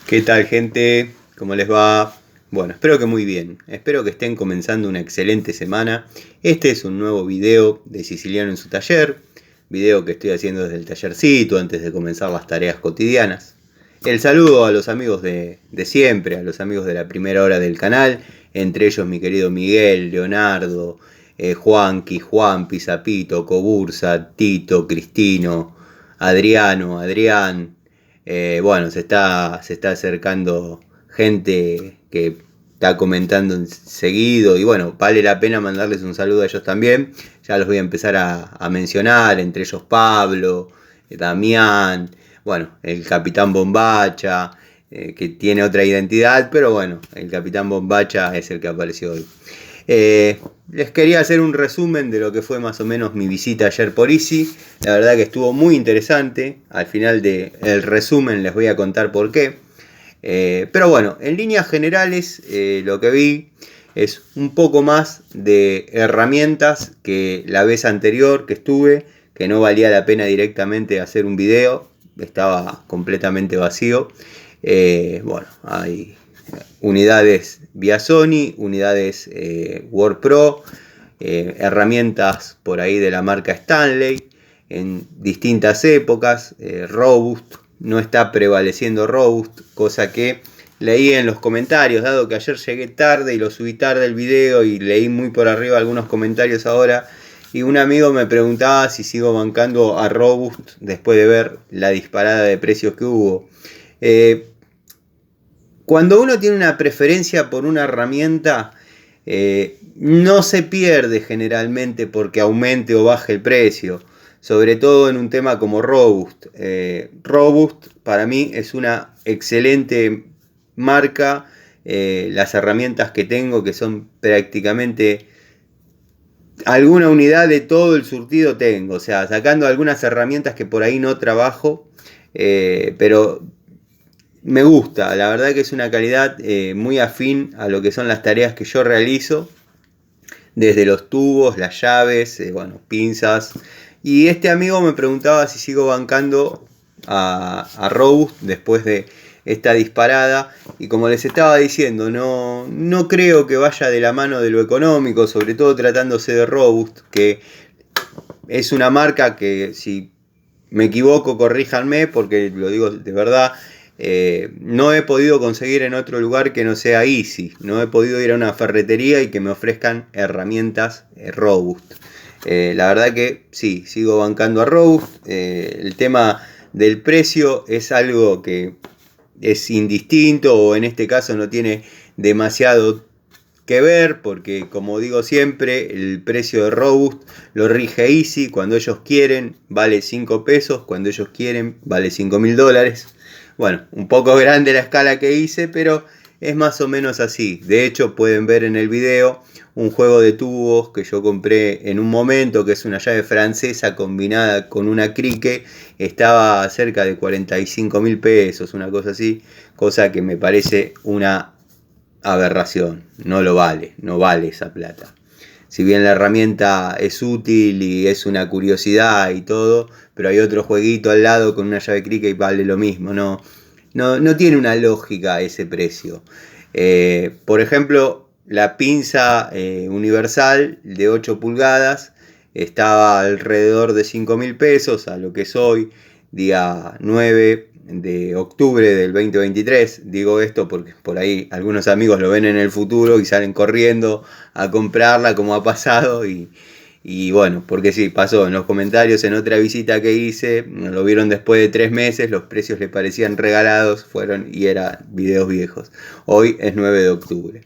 ¿Qué tal, gente? ¿Cómo les va? Bueno, espero que muy bien. Espero que estén comenzando una excelente semana. Este es un nuevo video de Siciliano en su taller. Video que estoy haciendo desde el tallercito antes de comenzar las tareas cotidianas. El saludo a los amigos de siempre, a los amigos de la primera hora del canal. Entre ellos mi querido Miguel, Leonardo, Juanqui, Juanpi, Zapito, Cobursa, Tito, Cristino, Adriano, Adrián. Bueno, se está acercando gente que está comentando seguido y bueno, vale la pena mandarles un saludo a ellos también. Ya los voy a empezar a mencionar, entre ellos Pablo, Damián, bueno, el Capitán Bombacha, que tiene otra identidad, pero bueno, el Capitán Bombacha es el que apareció hoy. Les quería hacer un resumen de lo que fue más o menos mi visita ayer por Easy. La verdad que estuvo muy interesante. Al final del resumen les voy a contar por qué. Pero bueno, en líneas generales lo que vi es un poco más de herramientas que la vez anterior que estuve, que no valía la pena directamente hacer un video, estaba completamente vacío. Bueno, hay unidades vía Sony, unidades WordPro, herramientas por ahí de la marca Stanley en distintas épocas. Robust, no está prevaleciendo Robust, cosa que leí en los comentarios, dado que ayer llegué tarde y lo subí tarde el video y leí muy por arriba algunos comentarios ahora. Y un amigo me preguntaba si sigo bancando a Robust después de ver la disparada de precios que hubo. Cuando uno tiene una preferencia por una herramienta, no se pierde generalmente porque aumente o baje el precio, sobre todo en un tema como Robust. Robust para mí es una excelente marca. Las herramientas que tengo, que son prácticamente alguna unidad de todo el surtido tengo, o sea, sacando algunas herramientas que por ahí no trabajo, pero me gusta, la verdad que es una calidad muy afín a lo que son las tareas que yo realizo, desde los tubos, las llaves, bueno, pinzas. Y este amigo me preguntaba si sigo bancando a Robust después de esta disparada. Y como les estaba diciendo, no creo que vaya de la mano de lo económico, sobre todo tratándose de Robust, que es una marca que, si me equivoco, corríjanme, porque lo digo de verdad, no he podido conseguir en otro lugar que no sea Easy. No he podido ir a una ferretería y que me ofrezcan herramientas Robust. La verdad que sí, sigo bancando a Robust. El tema del precio es algo que es indistinto, o en este caso no tiene demasiado que ver, porque como digo siempre, el precio de Robust lo rige Easy. Cuando ellos quieren vale 5 pesos, cuando ellos quieren vale $5.000. Bueno, un poco grande la escala que hice, pero es más o menos así. De hecho, pueden ver en el video un juego de tubos que yo compré en un momento, que es una llave francesa combinada con una crique. Estaba cerca de 45.000 pesos, una cosa así, cosa que me parece una aberración. No lo vale, no vale esa plata. Si bien la herramienta es útil y es una curiosidad y todo, pero hay otro jueguito al lado con una llave cricket y vale lo mismo. No tiene una lógica ese precio. Por ejemplo, la pinza universal de 8 pulgadas estaba alrededor de 5.000 pesos, a lo que es hoy, día 9 de octubre del 2023. Digo esto porque por ahí algunos amigos lo ven en el futuro y salen corriendo a comprarla, como ha pasado. Y bueno, porque sí, pasó en los comentarios en otra visita que hice, lo vieron después de 3 meses, los precios les parecían regalados, fueron y eran videos viejos. Hoy es 9 de octubre.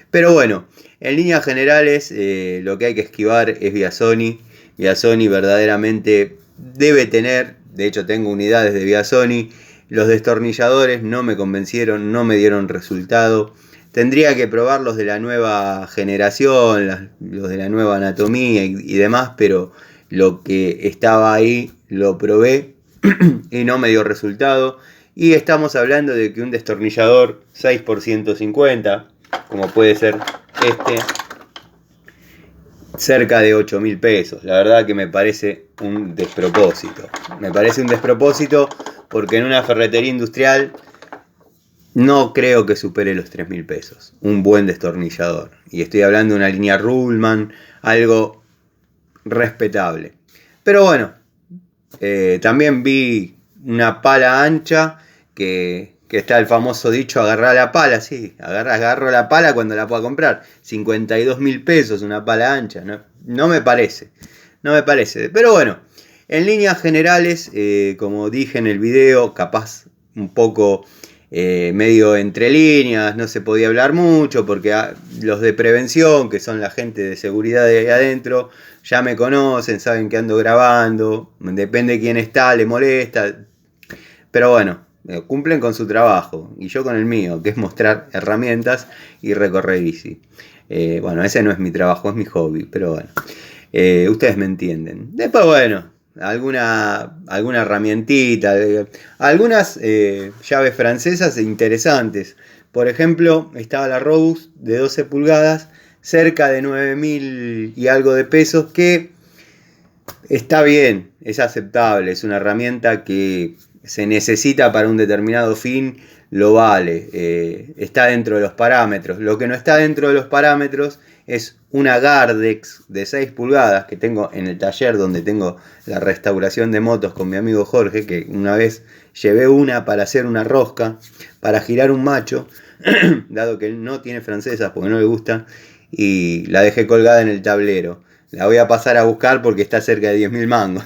Pero bueno, en líneas generales, lo que hay que esquivar es vía Sony. Vía Sony verdaderamente debe tener, de hecho tengo unidades de vía Sony. Los destornilladores no me convencieron, no me dieron resultado. Tendría que probar los de la nueva generación, los de la nueva anatomía y demás, pero lo que estaba ahí lo probé y no me dio resultado. Y estamos hablando de que un destornillador 6x150, como puede ser este, cerca de 8.000 pesos. La verdad que me parece un despropósito. Me parece un despropósito porque en una ferretería industrial no creo que supere los 3.000 pesos. Un buen destornillador. Y estoy hablando de una línea Ruhlmann, algo respetable. Pero bueno, también vi una pala ancha que está el famoso dicho agarrar la pala, sí, agarro la pala cuando la pueda comprar. 52.000 pesos una pala ancha, no me parece, pero bueno, en líneas generales, como dije en el video, capaz un poco medio entre líneas, no se podía hablar mucho porque los de prevención, que son la gente de seguridad de ahí adentro, ya me conocen, saben que ando grabando, depende de quién está, le molesta, pero bueno, cumplen con su trabajo y yo con el mío, que es mostrar herramientas y recorrer bici. Bueno, ese no es mi trabajo, es mi hobby, pero bueno, ustedes me entienden. Después, bueno, alguna herramientita, algunas llaves francesas interesantes. Por ejemplo, estaba la Robust de 12 pulgadas, cerca de 9.000 y algo de pesos, que está bien, es aceptable, es una herramienta que se necesita para un determinado fin, lo vale, está dentro de los parámetros. Lo que no está dentro de los parámetros es una Gardex de 6 pulgadas que tengo en el taller donde tengo la restauración de motos con mi amigo Jorge, que una vez llevé una para hacer una rosca, para girar un macho, dado que él no tiene francesas porque no le gusta, y la dejé colgada en el tablero. La voy a pasar a buscar porque está cerca de 10.000 mangos.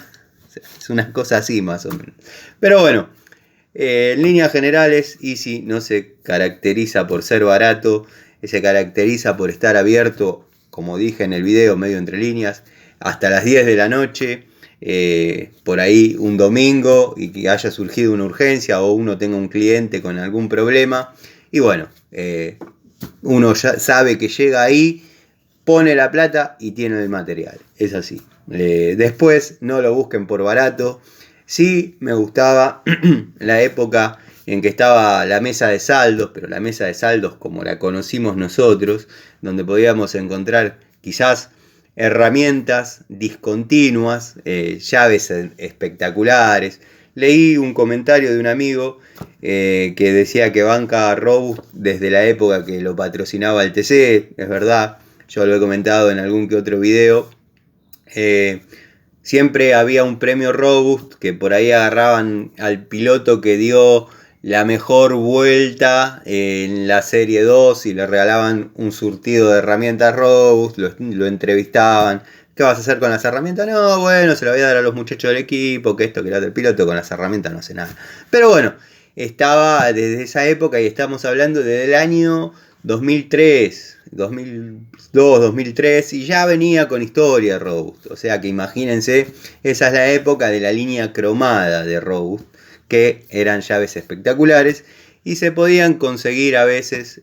Es una cosa así más o menos. Pero bueno, en líneas generales, Easy no se caracteriza por ser barato, se caracteriza por estar abierto, como dije en el video, medio entre líneas, hasta las 10 de la noche, por ahí un domingo, y que haya surgido una urgencia o uno tenga un cliente con algún problema. Y bueno, uno ya sabe que llega ahí, pone la plata y tiene el material. Es así. Después no lo busquen por barato. Sí, me gustaba la época en que estaba la mesa de saldos, pero la mesa de saldos como la conocimos nosotros, donde podíamos encontrar quizás herramientas discontinuas, llaves espectaculares. Leí un comentario de un amigo que decía que banca Robust desde la época que lo patrocinaba el TC, es verdad, yo lo he comentado en algún que otro video. Siempre había un premio Robust que por ahí agarraban al piloto que dio la mejor vuelta en la serie 2 y le regalaban un surtido de herramientas Robust, lo entrevistaban. ¿Qué vas a hacer con las herramientas? No, bueno, se lo voy a dar a los muchachos del equipo, que esto, que lo del piloto, con las herramientas no sé nada. Pero bueno, estaba desde esa época y estamos hablando desde el año 2003, 2002, 2003 y ya venía con historia Robust. O sea que imagínense, esa es la época de la línea cromada de Robust, que eran llaves espectaculares y se podían conseguir a veces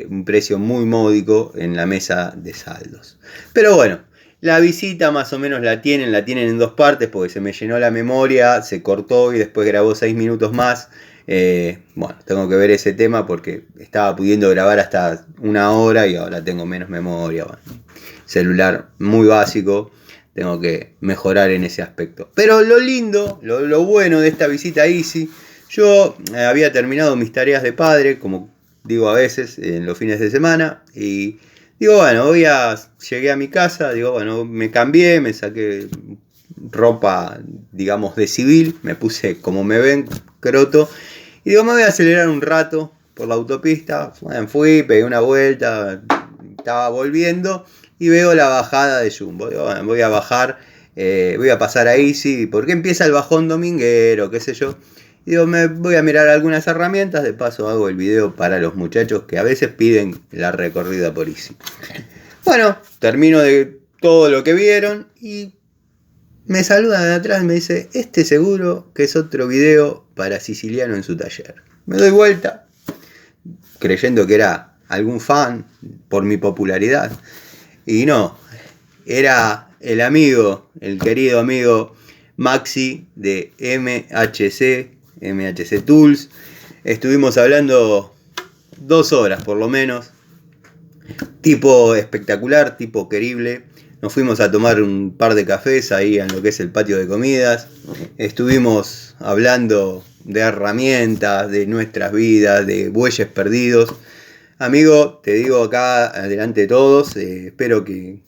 un precio muy módico en la mesa de saldos. Pero bueno, la visita más o menos la tienen en dos partes porque se me llenó la memoria, se cortó y después grabó 6 minutos más. Bueno, tengo que ver ese tema porque estaba pudiendo grabar hasta 1 hora y ahora tengo menos memoria. Bueno, celular muy básico, tengo que mejorar en ese aspecto. Pero lo lindo, lo bueno de esta visita a Easy, yo había terminado mis tareas de padre, como digo a veces, en los fines de semana, y digo, bueno, llegué a mi casa, digo, bueno, me cambié, me saqué ropa, digamos, de civil, me puse como me ven, croto, y digo, me voy a acelerar un rato por la autopista. Bueno, fui, pegué una vuelta, estaba volviendo y veo la bajada de Jumbo. Digo, bueno, voy a bajar, voy a pasar a Easy, porque empieza el bajón dominguero, qué sé yo. Y digo, me voy a mirar algunas herramientas, de paso hago el video para los muchachos que a veces piden la recorrida por Easy. Bueno, termino de todo lo que vieron y me saluda de atrás y me dice, este seguro que es otro video para Siciliano en su taller. Me doy vuelta, creyendo que era algún fan por mi popularidad. Y no, era el amigo, el querido amigo Maxi de MHC Tools. Estuvimos hablando 2 horas por lo menos. Tipo espectacular, tipo querible. Nos fuimos a tomar un par de cafés ahí en lo que es el patio de comidas. Estuvimos hablando de herramientas, de nuestras vidas, de bueyes perdidos. Amigo, te digo acá, delante de todos, espero que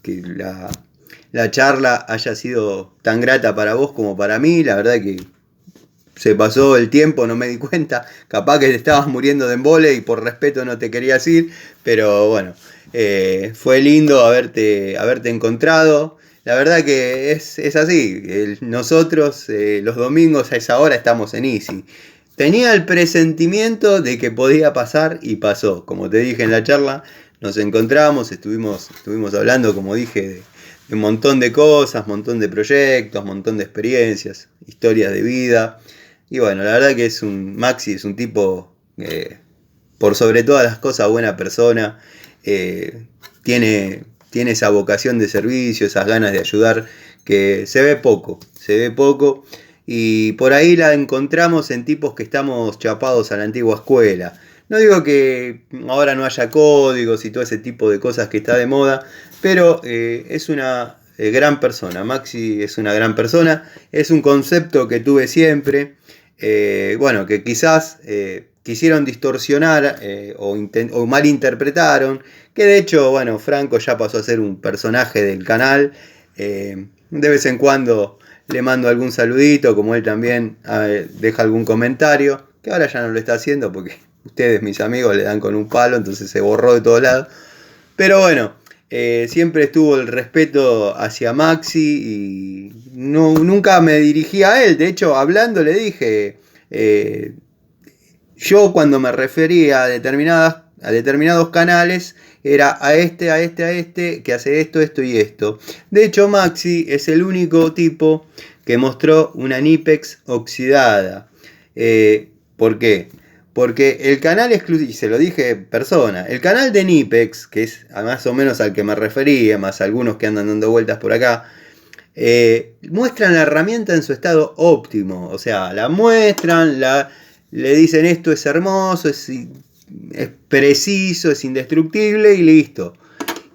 la charla haya sido tan grata para vos como para mí. La verdad que se pasó el tiempo, no me di cuenta. Capaz que te estabas muriendo de embole y por respeto no te querías ir. Pero bueno, fue lindo haberte encontrado. La verdad que es así. Nosotros los domingos a esa hora estamos en Easy. Tenía el presentimiento de que podía pasar y pasó. Como te dije en la charla, nos encontramos, estuvimos hablando, como dije, de un montón de cosas, montón de proyectos, montón de experiencias, historias de vida. Y bueno, la verdad que Maxi es un tipo, por sobre todas las cosas, buena persona. Tiene esa vocación de servicio, esas ganas de ayudar, que se ve poco. Y por ahí la encontramos en tipos que estamos chapados a la antigua escuela. No digo que ahora no haya códigos y todo ese tipo de cosas que está de moda, pero es una gran persona. Maxi es una gran persona, es un concepto que tuve siempre. Bueno, que quizás quisieron distorsionar o malinterpretaron, que de hecho, bueno, Franco ya pasó a ser un personaje del canal. De vez en cuando le mando algún saludito, como él también deja algún comentario, que ahora ya no lo está haciendo porque ustedes, mis amigos, le dan con un palo, entonces se borró de todos lados. Pero bueno, siempre estuvo el respeto hacia Maxi y nunca me dirigí a él. De hecho, hablando le dije, yo cuando me refería a determinados canales, era a este, que hace esto y esto. De hecho, Maxi es el único tipo que mostró una Nipex oxidada. ¿Por qué? Porque el canal exclusivo, y se lo dije persona, el canal de Nipex, que es más o menos al que me refería, más algunos que andan dando vueltas por acá, muestran la herramienta en su estado óptimo. O sea, la muestran, le dicen esto es hermoso, es preciso, es indestructible y listo.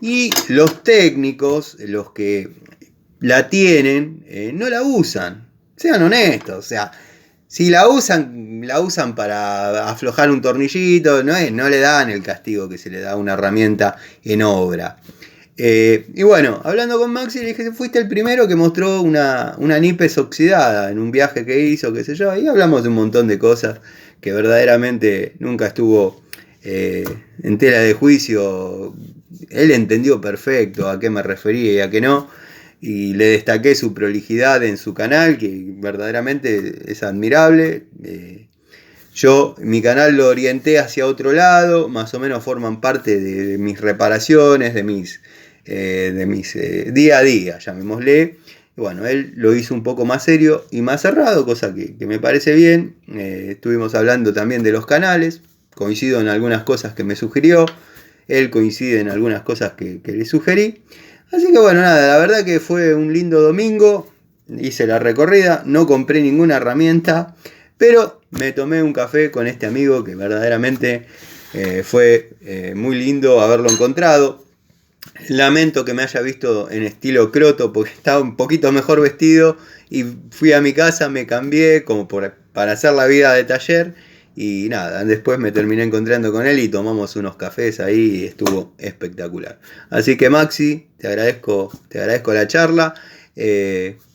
Y los técnicos, los que la tienen, no la usan. Sean honestos, o sea, si la usan para aflojar un tornillito, no le dan el castigo que se le da a una herramienta en obra. Y bueno, hablando con Maxi, le dije, fuiste el primero que mostró una Nipex oxidada en un viaje que hizo, qué sé yo, y hablamos de un montón de cosas que verdaderamente nunca estuvo en tela de juicio. Él entendió perfecto a qué me refería y a qué no, y le destaqué su prolijidad en su canal, que verdaderamente es admirable. Yo mi canal lo orienté hacia otro lado, más o menos forman parte de mis reparaciones, de mis día a día, llamémosle. Y bueno, él lo hizo un poco más serio y más cerrado, cosa que me parece bien. Estuvimos hablando también de los canales, coincido en algunas cosas que me sugirió, él coincide en algunas cosas que le sugerí. Así que bueno, nada, la verdad que fue un lindo domingo, hice la recorrida, no compré ninguna herramienta, pero me tomé un café con este amigo que verdaderamente fue muy lindo haberlo encontrado. Lamento que me haya visto en estilo croto porque estaba un poquito mejor vestido y fui a mi casa, me cambié como para hacer la vida de taller y nada, después me terminé encontrando con él y tomamos unos cafés ahí y estuvo espectacular. Así que Maxi, te agradezco la charla.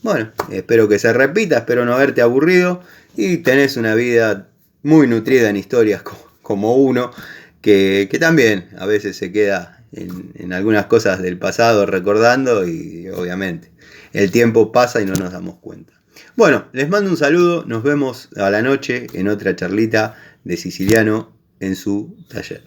Bueno, espero que se repita, espero no haberte aburrido y tenés una vida muy nutrida en historias como uno que también a veces se queda en algunas cosas del pasado recordando y obviamente el tiempo pasa y no nos damos cuenta. Bueno, les mando un saludo, nos vemos a la noche en otra charlita de Siciliano en su taller.